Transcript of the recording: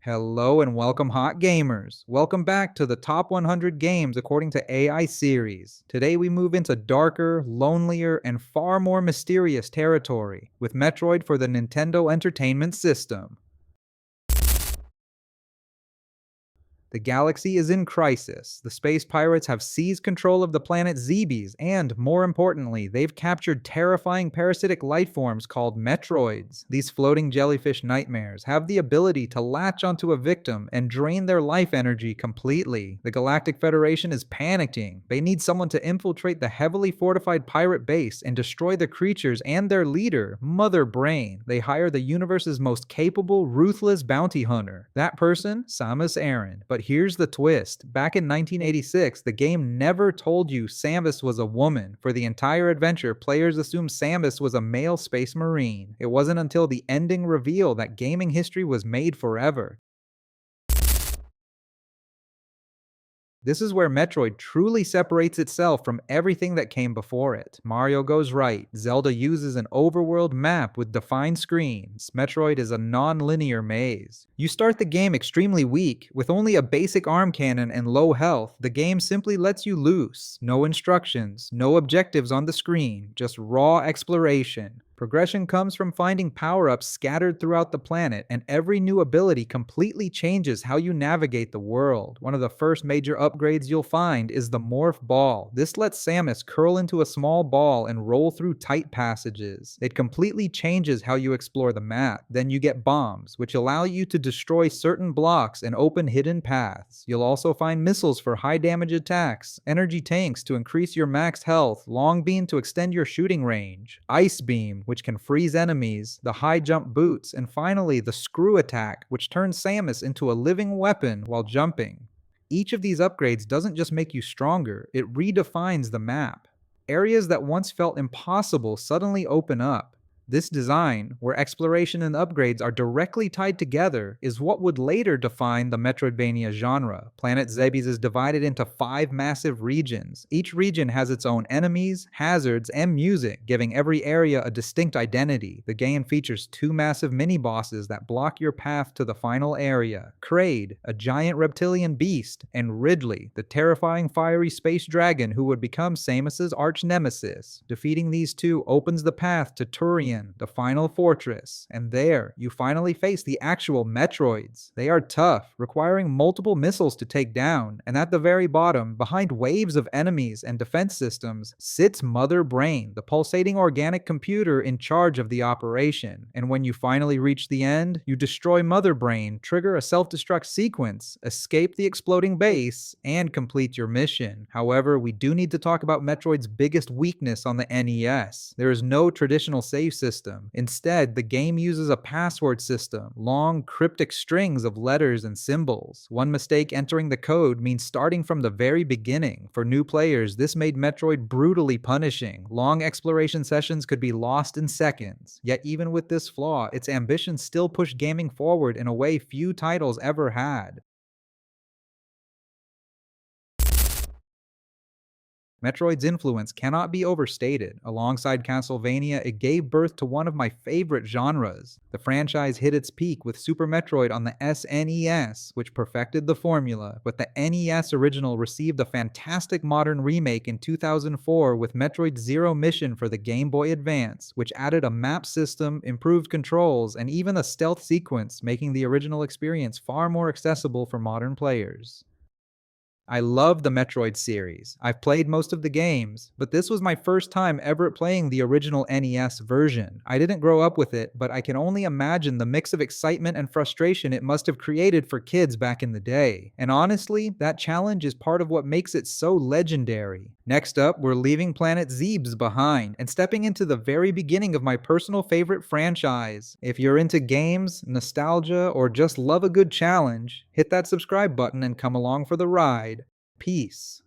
Hello and welcome, hot gamers. Welcome back to the top 100 games according to AI series. Today we move into darker, lonelier, and far more mysterious territory with Metroid for the Nintendo Entertainment System. The galaxy is in crisis. The space pirates have seized control of the planet Zebes, and, more importantly, they've captured terrifying parasitic life forms called Metroids. These floating jellyfish nightmares have the ability to latch onto a victim and drain their life energy completely. The Galactic Federation is panicking. They need someone to infiltrate the heavily fortified pirate base and destroy the creatures and their leader, Mother Brain. They hire the universe's most capable, ruthless bounty hunter. That person? Samus Aran. But here's the twist. Back in 1986, the game never told you Samus was a woman. For the entire adventure, players assumed Samus was a male space marine. It wasn't until the ending reveal that gaming history was made forever. This is where Metroid truly separates itself from everything that came before it. Mario goes right. Zelda uses an overworld map with defined screens. Metroid is a non-linear maze. You start the game extremely weak. With only a basic arm cannon and low health, the game simply lets you loose. No instructions, no objectives on the screen, just raw exploration. Progression comes from finding power-ups scattered throughout the planet, and every new ability completely changes how you navigate the world. One of the first major upgrades you'll find is the Morph Ball. This lets Samus curl into a small ball and roll through tight passages. It completely changes how you explore the map. Then you get bombs, which allow you to destroy certain blocks and open hidden paths. You'll also find missiles for high damage attacks, energy tanks to increase your max health, long beam to extend your shooting range, ice beam, which can freeze enemies, the high jump boots, and finally the screw attack, which turns Samus into a living weapon while jumping. Each of these upgrades doesn't just make you stronger, it redefines the map. Areas that once felt impossible suddenly open up. This design, where exploration and upgrades are directly tied together, is what would later define the Metroidvania genre. Planet Zebes is divided into 5 massive regions. Each region has its own enemies, hazards, and music, giving every area a distinct identity. The game features 2 massive mini-bosses that block your path to the final area. Kraid, a giant reptilian beast, and Ridley, the terrifying fiery space dragon who would become Samus's arch-nemesis. Defeating these two opens the path to Turian, the final fortress, and there, you finally face the actual Metroids. They are tough, requiring multiple missiles to take down, and at the very bottom, behind waves of enemies and defense systems, sits Mother Brain, the pulsating organic computer in charge of the operation. And when you finally reach the end, you destroy Mother Brain, trigger a self-destruct sequence, escape the exploding base, and complete your mission. However, we do need to talk about Metroid's biggest weakness on the NES. There is no traditional save system. Instead, the game uses a password system, long, cryptic strings of letters and symbols. One mistake entering the code means starting from the very beginning. For new players, this made Metroid brutally punishing. Long exploration sessions could be lost in seconds. Yet even with this flaw, its ambition still pushed gaming forward in a way few titles ever had. Metroid's influence cannot be overstated. Alongside Castlevania, it gave birth to one of my favorite genres. The franchise hit its peak with Super Metroid on the SNES, which perfected the formula, but the NES original received a fantastic modern remake in 2004 with Metroid Zero Mission for the Game Boy Advance, which added a map system, improved controls, and even a stealth sequence, making the original experience far more accessible for modern players. I love the Metroid series. I've played most of the games, but this was my first time ever playing the original NES version. I didn't grow up with it, but I can only imagine the mix of excitement and frustration it must have created for kids back in the day. And honestly, that challenge is part of what makes it so legendary. Next up, we're leaving Planet Zebes behind and stepping into the very beginning of my personal favorite franchise. If you're into games, nostalgia, or just love a good challenge, hit that subscribe button and come along for the ride. Peace.